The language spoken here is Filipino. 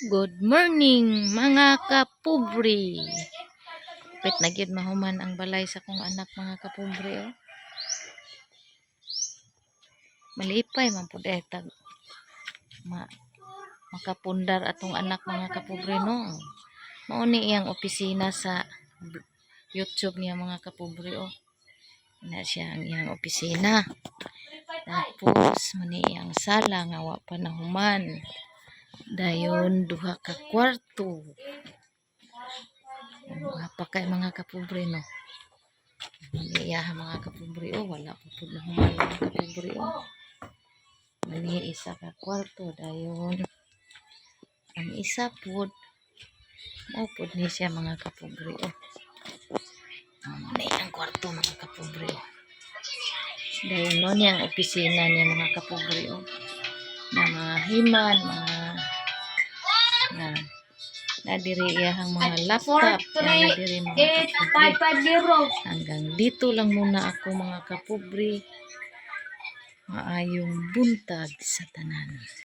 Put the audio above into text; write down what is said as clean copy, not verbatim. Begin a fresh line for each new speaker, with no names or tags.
Good morning mga kapubri. Pit na gyud mahuman ang balay sa kong anak mga kapubri oh. Malipay man pud tag makapundar atong anak mga kapubri no. Mao ni iyang opisina sa YouTube niya mga kapubri oh. Na siya ang iyang opisina. Tapos mani iyang sala nga wa pa nahuman. Dayon duha ka kwarto. Apa kay mga kapubri no. Iya mga kapubri oh, wala pa pud nahuman mga kapubri oh. Mani isa ka kwarto dayon ang isa pud mao pud ni siya mga kapubri oh. Mani ang kwarto mga kapubri oh. Dayon mo ni ang opisina niya mga kapubri oh. Na mga himan, mga na diri iyahang mga laptop na diri mga kapubri. Hanggang dito lang muna ako mga kapubri. Maayong buntag sa tanan.